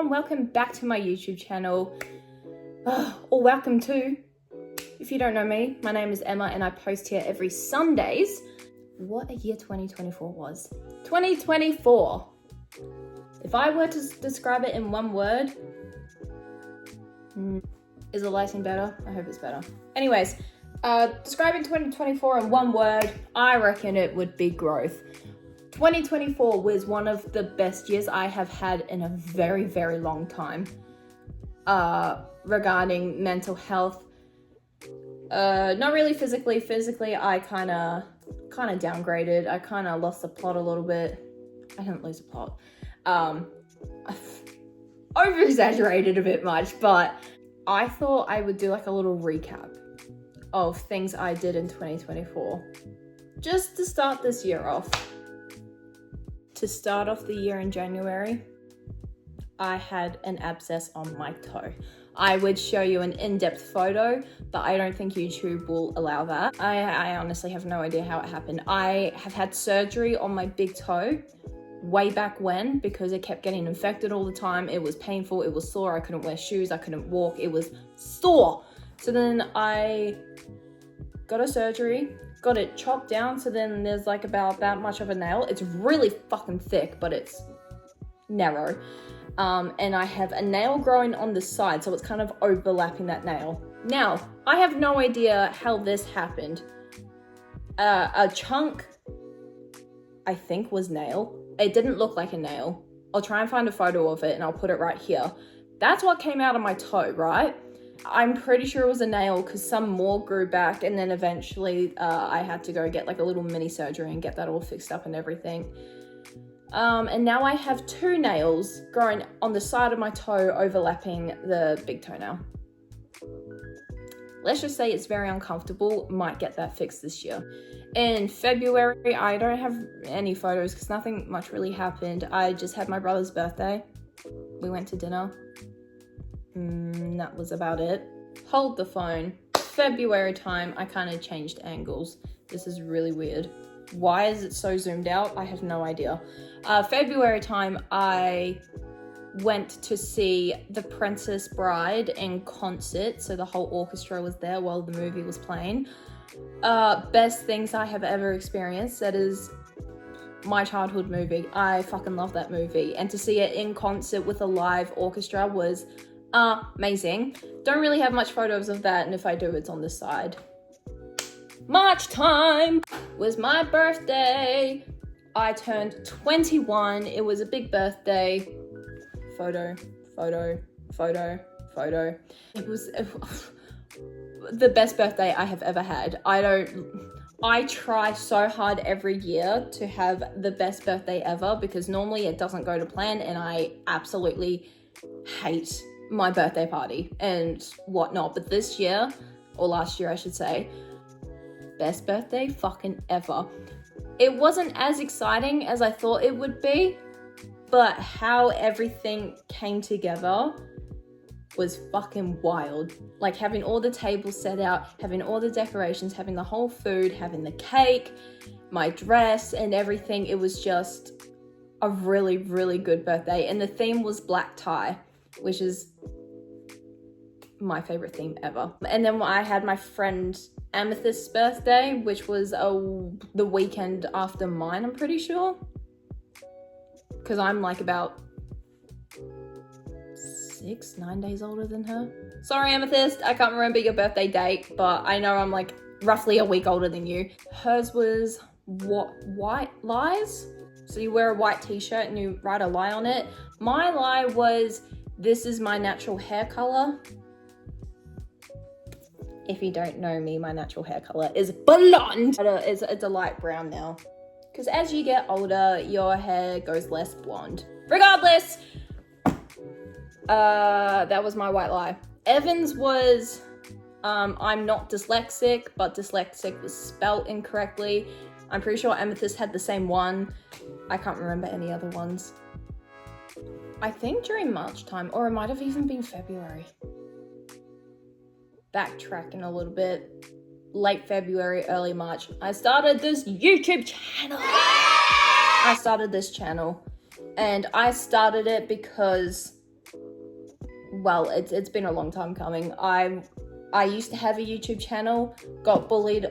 everyone, welcome back to my YouTube channel, or welcome to. If you don't know me, my name is Emma and I post here every Sundays. What a year 2024 was. 2024. If I were to describe it in one word, is the lighting better? I hope it's better. Anyways, describing 2024 in one word, I reckon it would be growth. 2024 was one of the best years I have had in a very, very long time regarding mental health. Not really physically. Physically, I kind of downgraded. I kind of lost the plot a little bit. I didn't lose the plot. Over-exaggerated a bit much, but I thought I would do like a little recap of things I did in 2024. Just to start this year off. To start off the year in January, I had an abscess on my toe. I would show you an in-depth photo, but I don't think YouTube will allow that. I honestly have no idea how it happened. I have had surgery on my big toe way back when because it kept getting infected all the time. It was painful, it was sore, I couldn't wear shoes, I couldn't walk, it was sore. So then I got a surgery, got it chopped down, so then there's like about that much of a nail. It's really fucking thick, but it's narrow. And I have a nail growing on the side, so it's kind of overlapping that nail. Now, I have no idea how this happened. A chunk, I think, was nail. It didn't look like a nail. I'll try and find a photo of it and I'll put it right here. That's what came out of my toe, right? I'm pretty sure it was a nail because some more grew back, and then eventually I had to go get like a little mini surgery and get that all fixed up and everything. And now I have two nails growing on the side of my toe overlapping the big toenail. Let's just say it's very uncomfortable. Might get that fixed this year. In February, I don't have any photos because nothing much really happened. I just had my brother's birthday. We went to dinner. That was about it. Hold the phone. February time, I kind of changed angles. This is really weird. Why is it so zoomed out? I have no idea. February time, I went to see The Princess Bride in concert. So the whole orchestra was there while the movie was playing. Best things I have ever experienced. That is my childhood movie. I fucking love that movie. And to see it in concert with a live orchestra was amazing. Don't really have much photos of that, and if I do, it's on this side. March time was my birthday. I turned 21. It was a big birthday. Photo. It was the best birthday I have ever had. I try so hard every year to have the best birthday ever because normally it doesn't go to plan, and I absolutely hate my birthday party and whatnot. But this year, or last year I should say, best birthday fucking ever. It wasn't as exciting as I thought it would be, but how everything came together was fucking wild. Like having all the tables set out, having all the decorations, having the whole food, having the cake, my dress and everything. It was just a really, really good birthday. And the theme was black tie, which is my favorite theme ever. And then I had my friend Amethyst's birthday, which was the weekend after mine, I'm pretty sure. Because I'm like about 9 days older than her. Sorry, Amethyst, I can't remember your birthday date, but I know I'm like roughly a week older than you. Hers was white lies. So you wear a white t-shirt and you write a lie on it. My lie was, this is my natural hair color. If you don't know me, my natural hair color is blonde. It's a light brown now. Because as you get older, your hair goes less blonde. Regardless, that was my white lie. Evan's was, I'm not dyslexic, but dyslexic was spelt incorrectly. I'm pretty sure Amethyst had the same one. I can't remember any other ones. I think during March time, or it might have even been February. Backtracking a little bit, late February, early March, I started this YouTube channel. And I started it because well, it's been a long time coming. I used to have a YouTube channel, got bullied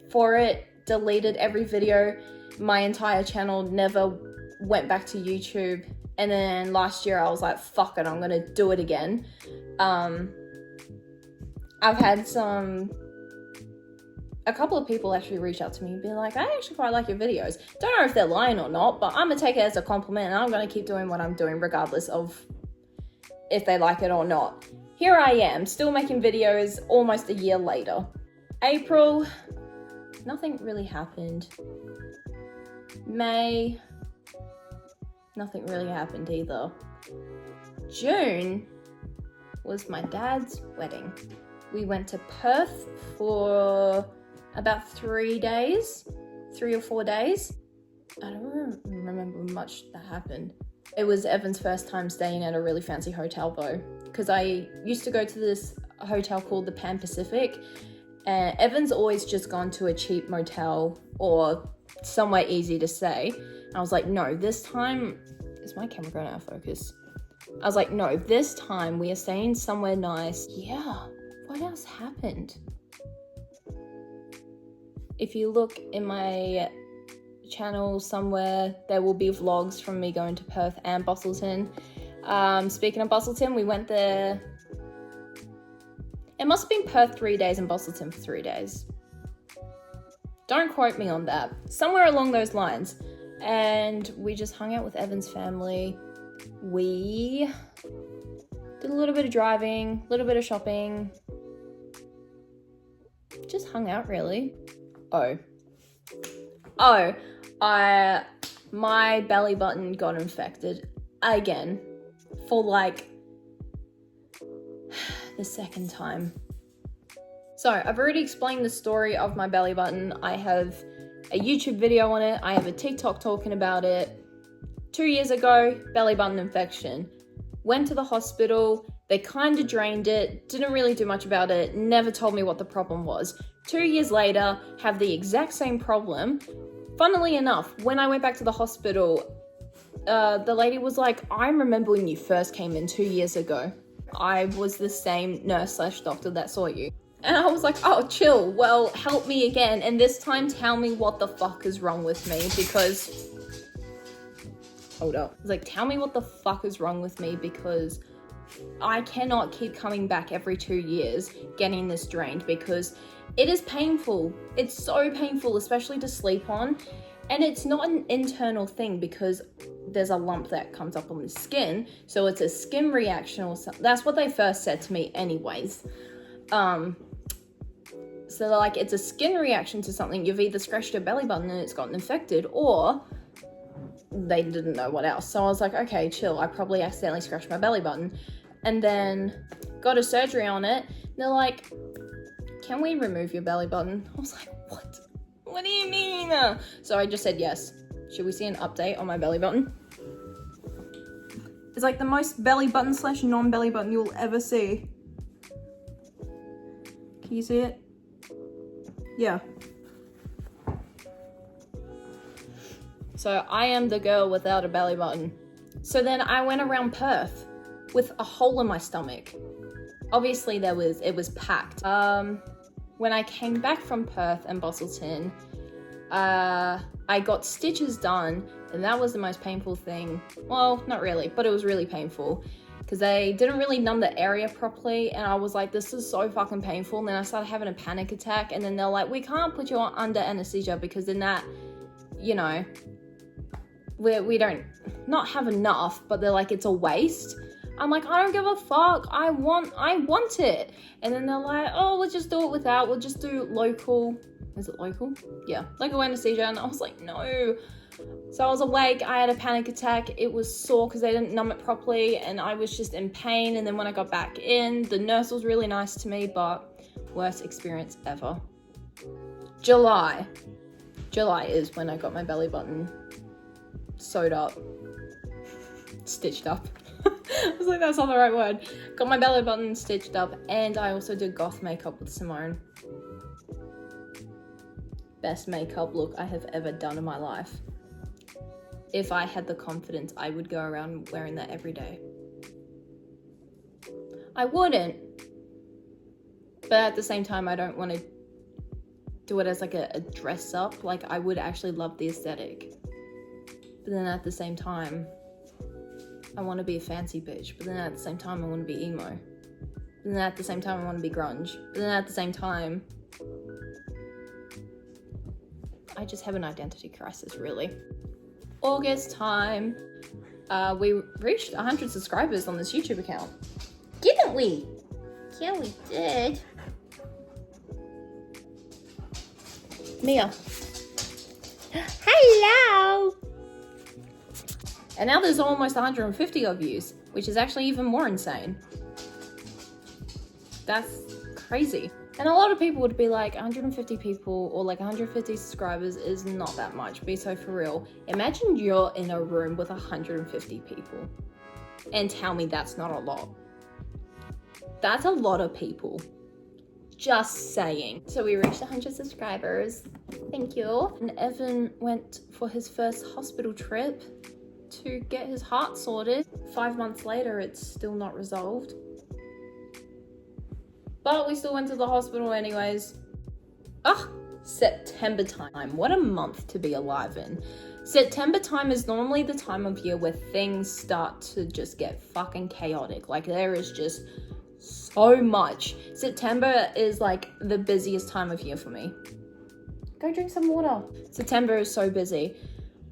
for it, deleted every video. My entire channel never went back to YouTube. And then last year I was like, fuck it, I'm gonna do it again. I've had a couple of people actually reach out to me and be like, I actually quite like your videos. Don't know if they're lying or not, but I'm gonna take it as a compliment and I'm gonna keep doing what I'm doing regardless of if they like it or not. Here I am, still making videos almost a year later. April, nothing really happened. May, nothing really happened either. June was my dad's wedding. We went to Perth for about 3 or 4 days. I don't remember much that happened. It was Evan's first time staying at a really fancy hotel though, because I used to go to this hotel called the Pan Pacific, and Evan's always just gone to a cheap motel or somewhere easy to stay. And I was like, no, this time, is my camera going out of focus? I was like, no, this time we are staying somewhere nice. Yeah, what else happened? If you look in my channel somewhere, there will be vlogs from me going to Perth and Busselton. Speaking of Busselton, we went there. It must have been Perth 3 days and Busselton for 3 days. Don't quote me on that. Somewhere along those lines. And we just hung out with Evan's family. We did a little bit of driving, a little bit of shopping. Just hung out really. My belly button got infected again for like the second time. So I've already explained the story of my belly button. I have a YouTube video on it. I have a TikTok talking about it. 2 years ago, belly button infection. Went to the hospital. They kind of drained it. Didn't really do much about it. Never told me what the problem was. 2 years later, have the exact same problem. Funnily enough, when I went back to the hospital, the lady was like, I remember when you first came in 2 years ago. I was the same nurse/doctor that saw you. And I was like, oh, chill. Well, help me again. And this time tell me what the fuck is wrong with me because... Hold up. I was like, tell me what the fuck is wrong with me because I cannot keep coming back every 2 years getting this drained because it is painful. It's so painful, especially to sleep on. And it's not an internal thing because there's a lump that comes up on the skin. So it's a skin reaction or something. That's what they first said to me anyways. So they're like, it's a skin reaction to something. You've either scratched your belly button and it's gotten infected, or they didn't know what else. So I was like, okay, chill. I probably accidentally scratched my belly button. And then got a surgery on it. And they're like, can we remove your belly button? I was like, what? What do you mean? So I just said yes. Should we see an update on my belly button? It's like the most belly button / non-belly button you'll ever see. Can you see it? Yeah. So I am the girl without a belly button. So then I went around Perth with a hole in my stomach. Obviously it was packed. When I came back from Perth and Busselton, I got stitches done, and that was the most painful thing. Well, not really, but it was really painful because they didn't really numb the area properly, and I was like, this is so fucking painful. And then I started having a panic attack, and then they're like, we can't put you on under anesthesia because then that, you know, we don't not have enough, but they're like, it's a waste. I'm like, I don't give a fuck. I want it. And then they're like, oh, we'll just do it without. We'll just do local. Is it local? Yeah, local anesthesia. And I was like, no. So I was awake. I had a panic attack. It was sore because they didn't numb it properly, and I was just in pain. And then when I got back in, the nurse was really nice to me, but worst experience ever. July is when I got my belly button sewed up, stitched up. I was like, that's not the right word. Got my belly button stitched up, and I also did goth makeup with Simone. Best makeup look I have ever done in my life. If I had the confidence, I would go around wearing that every day. I wouldn't. But at the same time, I don't want to do it as like a dress up. Like, I would actually love the aesthetic. But then at the same time, I want to be a fancy bitch. But then at the same time, I want to be emo. But then at the same time, I want to be grunge. But then at the same time, I just have an identity crisis, really. August time, we reached 100 subscribers on this YouTube account. Didn't we? Yeah, we did. Mia. Hello! And now there's almost 150 of views, which is actually even more insane. That's crazy. And a lot of people would be like, 150 people or like 150 subscribers is not that much. Be so for real. Imagine you're in a room with 150 people and tell me that's not a lot. That's a lot of people. Just saying. So we reached 100 subscribers. Thank you. And Evan went for his first hospital trip to get his heart sorted. 5 months later, it's still not resolved. But we still went to the hospital anyways. September time. What a month to be alive in. September time is normally the time of year where things start to just get fucking chaotic. Like, there is just so much. September is like the busiest time of year for me. Go drink some water. September is so busy.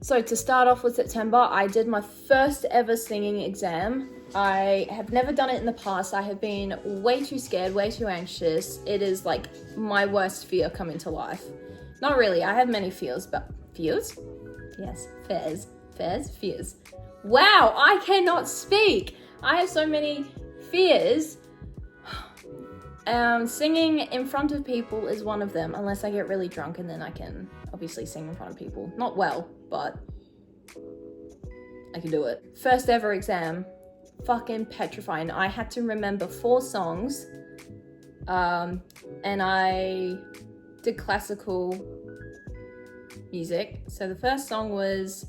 So to start off with September, I did my first ever singing exam. I have never done it in the past. I have been way too scared, way too anxious. It is like my worst fear coming to life. Not really, I have many fears, but fears? Yes, fears. Wow, I cannot speak. I have so many fears. Singing in front of people is one of them, unless I get really drunk, and then I can obviously sing in front of people. Not well, but I can do it. First ever exam, fucking petrifying. I had to remember 4 songs, and I did classical music. So the first song was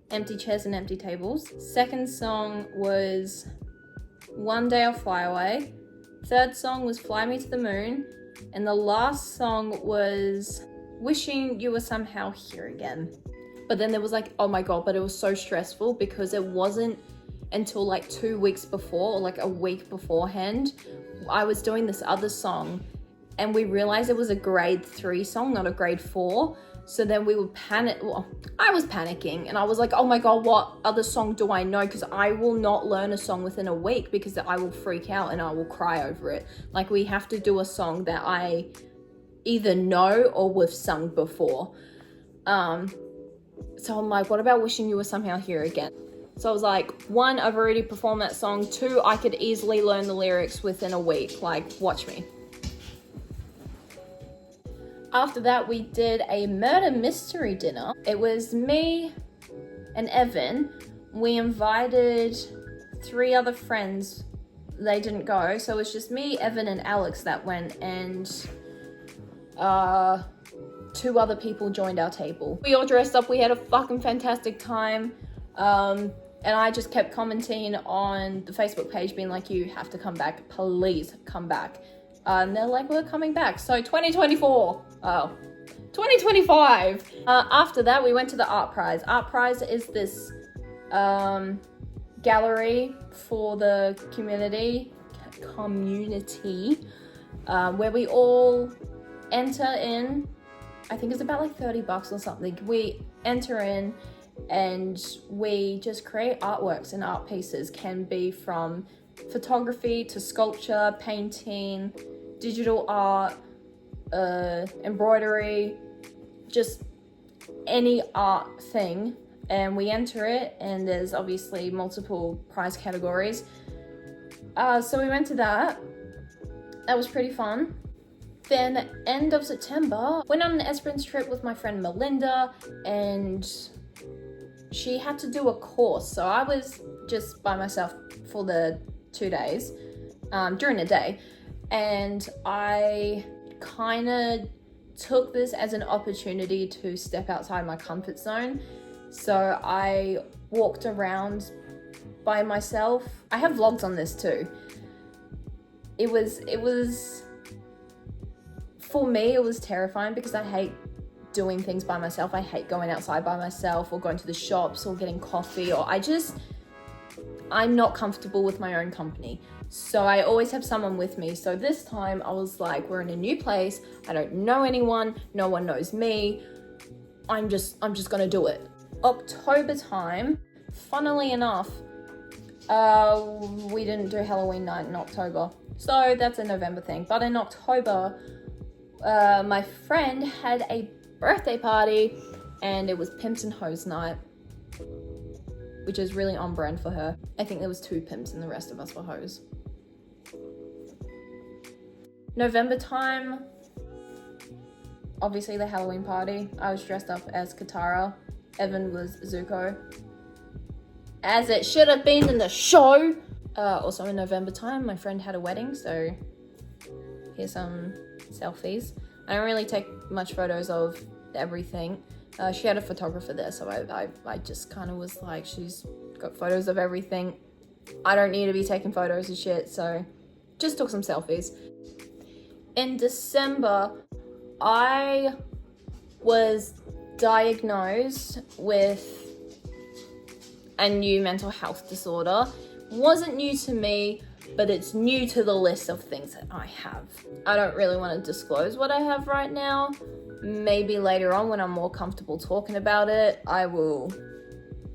Empty Chairs and Empty Tables. Second song was One Day I'll Fly Away. Third song was Fly Me to the Moon. And the last song was Wishing You Were Somehow Here Again. But then there was like, oh my God, but it was so stressful because it wasn't until like 2 weeks before, or like a week beforehand, I was doing this other song and we realized it was a grade 3 song, not a grade 4. So then we would panic. Well, I was panicking and I was like, oh my God, what other song do I know? Because I will not learn a song within a week because I will freak out and I will cry over it. Like, we have to do a song that I either know or we've sung before. So I'm like, what about Wishing You Were Somehow Here Again? So I was like, 1, I've already performed that song. 2, I could easily learn the lyrics within a week. Like, watch me. After that, we did a murder mystery dinner. It was me and Evan. We invited 3 other friends. They didn't go, so it was just me, Evan, and Alex that went, and 2 other people joined our table. We all dressed up. We had a fucking fantastic time. And I just kept commenting on the Facebook page being like, you have to come back. Please come back. And they're like, we're coming back. So 2024. Oh, 2025. After that, we went to the Art Prize. Art Prize is this gallery for the community, where we all enter in. I think it's about like $30 or something. We enter in and we just create artworks and art pieces. Can be from photography to sculpture, painting, digital art, embroidery, just any art thing. And we enter it, and there's obviously multiple prize categories. So we went to that. That was pretty fun. Then end of September, went on an Esperance trip with my friend Melinda, and she had to do a course. So I was just by myself for the 2 days, during the day. And I kind of took this as an opportunity to step outside my comfort zone. So I walked around by myself. I have vlogs on this too. it was, for me, it was terrifying because I hate doing things by myself. I hate going outside by myself or going to the shops or getting coffee, or I'm not comfortable with my own company. So I always have someone with me. So this time I was like, we're in a new place. I don't know anyone. No one knows me. I'm just gonna do it. October time, funnily enough, we didn't do Halloween night in October. So that's a November thing. But in October, my friend had a birthday party and it was Pimps and Hoes night, which is really on brand for her. I think there was 2 pimps and the rest of us were hoes. November time, obviously the Halloween party. I was dressed up as Katara. Evan was Zuko, as it should have been in the show. Also in November time, my friend had a wedding, so here's some selfies. I don't really take much photos of everything. She had a photographer there, so I just kind of was like, she's got photos of everything. I don't need to be taking photos of shit, so just took some selfies. In December, I was diagnosed with a new mental health disorder. Wasn't new to me, but it's new to the list of things that I have. I don't really want to disclose what I have right now. Maybe later on when I'm more comfortable talking about it, I will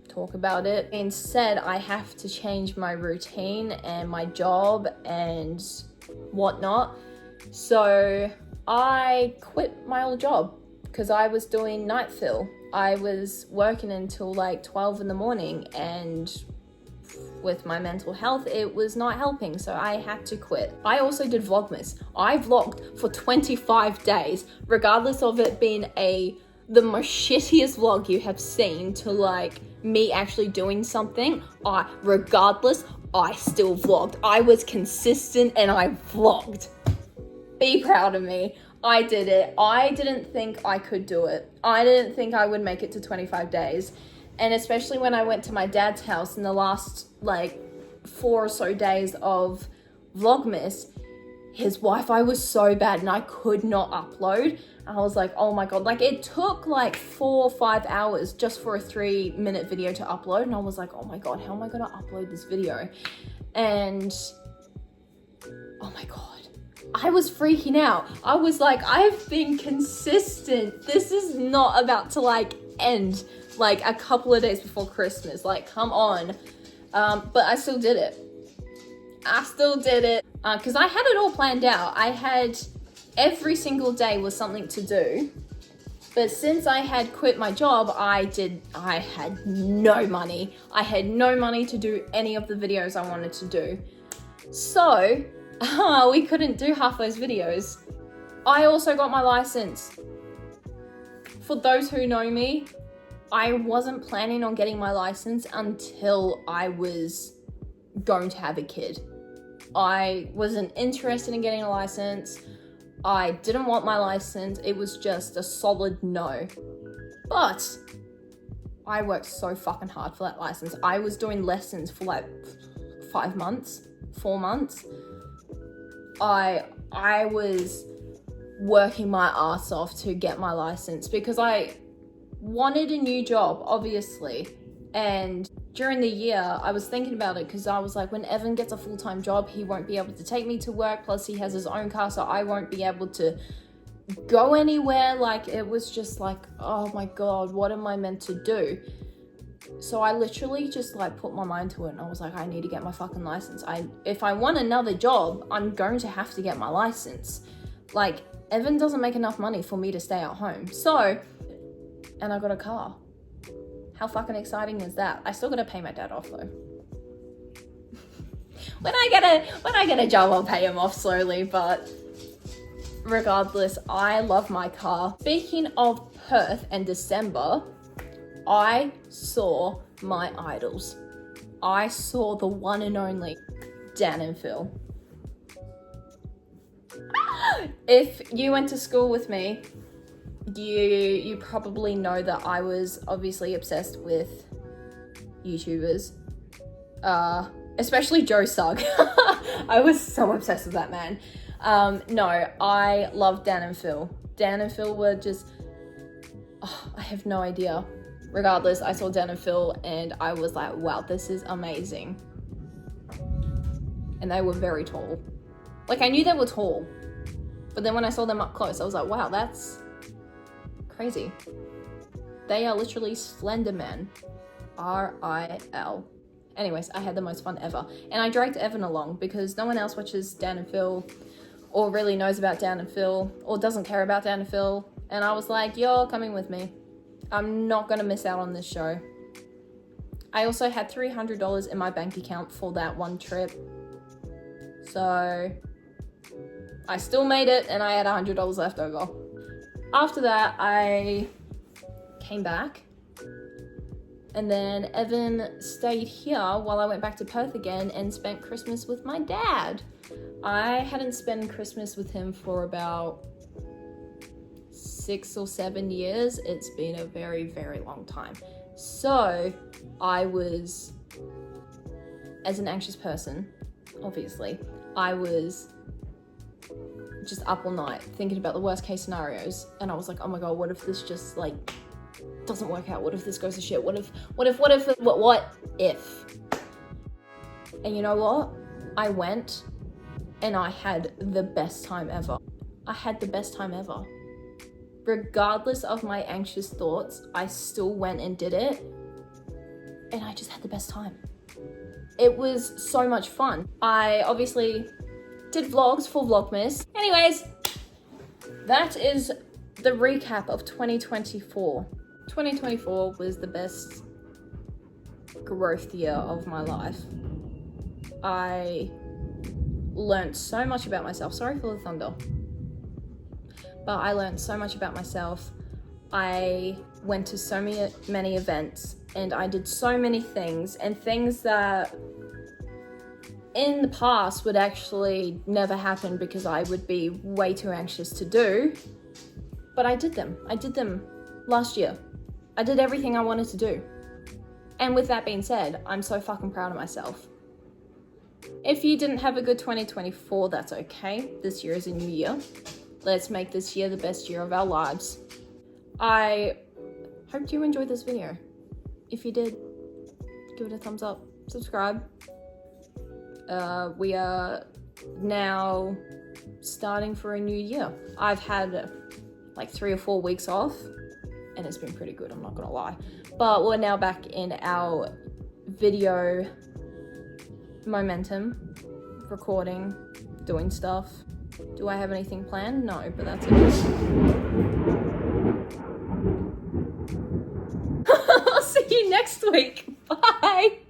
talk about it. Being said, I have to change my routine and my job and whatnot. So I quit my old job because I was doing night fill. I was working until like 12 in the morning, and with my mental health, it was not helping, so I had to quit. I also did Vlogmas. I vlogged for 25 days, regardless of it being the most shittiest vlog you have seen to like me actually doing something. Regardless, I still vlogged. I was consistent and I vlogged. Be proud of me. I did it. I didn't think I could do it. I didn't think I would make it to 25 days. And especially when I went to my dad's house in the last like 4 or so days of Vlogmas, his Wi-Fi was so bad and I could not upload. I was like, oh my God, like it took like 4 or 5 hours just for a 3-minute video to upload. And I was like, oh my God, how am I gonna upload this video? And oh my God, I was freaking out. I was like, I've been consistent. This is not about to like end like a couple of days before Christmas. Like, come on. But I still did it. Because I had it all planned out. I had every single day was something to do. But since I had quit my job, I had no money. I had no money to do any of the videos I wanted to do. So, we couldn't do half those videos. I also got my license. For those who know me, I wasn't planning on getting my license until I was going to have a kid. I wasn't interested in getting a license. I didn't want my license. It was just a solid no. But I worked so fucking hard for that license. I was doing lessons for like 4 months. I was working my ass off to get my license because I wanted a new job, obviously. And during the year, I was thinking about it because I was like, when Evan gets a full-time job, he won't be able to take me to work. Plus, he has his own car, so I won't be able to go anywhere. Like, it was just like, oh my God, what am I meant to do? So I literally just like put my mind to it and I was like, I need to get my fucking license. If I want another job, I'm going to have to get my license. Like, Evan doesn't make enough money for me to stay at home. So, and I got a car. How fucking exciting is that? I still gotta pay my dad off though. When I get a job, I'll pay him off slowly, but regardless, I love my car. Speaking of Perth and December, I saw my idols. I saw the one and only Dan and Phil. If you went to school with me, you probably know that I was obviously obsessed with YouTubers, especially Joe Sugg. I was so obsessed with that man. No, I love Dan and Phil. Dan and Phil were just, oh, I have no idea. Regardless, I saw Dan and Phil and I was like, wow, this is amazing. And they were very tall. Like, I knew they were tall, but then when I saw them up close, I was like, wow, that's crazy. They are literally slender men. R-I-L. Anyways, I had the most fun ever. And I dragged Evan along because no one else watches Dan and Phil or really knows about Dan and Phil or doesn't care about Dan and Phil. And I was like, you're coming with me. I'm not gonna miss out on this show. I also had $300 in my bank account for that one trip. So I still made it and I had $100 left over. After that, I came back and then Evan stayed here while I went back to Perth again and spent Christmas with my dad. I hadn't spent Christmas with him for about 6 or 7 years. It's been a very, very long time. So I was, as an anxious person, obviously, I was just up all night thinking about the worst case scenarios. And I was like, oh my God, what if this just like doesn't work out? What if this goes to shit? What if? And you know what? I went and I had the best time ever. I had the best time ever. Regardless of my anxious thoughts, I still went and did it. And I just had the best time. It was so much fun. I obviously did vlogs for Vlogmas. Anyways, that is the recap of 2024. 2024 was the best growth year of my life. I learned so much about myself. Sorry for the thunder. But I learned so much about myself. I went to so many events and I did so many things, and things that in the past would actually never happen because I would be way too anxious to do. But I did them. I did them last year. I did everything I wanted to do. And with that being said, I'm so fucking proud of myself. If you didn't have a good 2024, that's okay. This year is a new year. Let's make this year the best year of our lives. I hope you enjoyed this video. If you did, give it a thumbs up, subscribe. We are now starting for a new year. I've had like 3 or 4 weeks off and it's been pretty good, I'm not gonna lie. But we're now back in our video momentum, recording, doing stuff. Do I have anything planned? No, but that's it. I'll see you next week. Bye.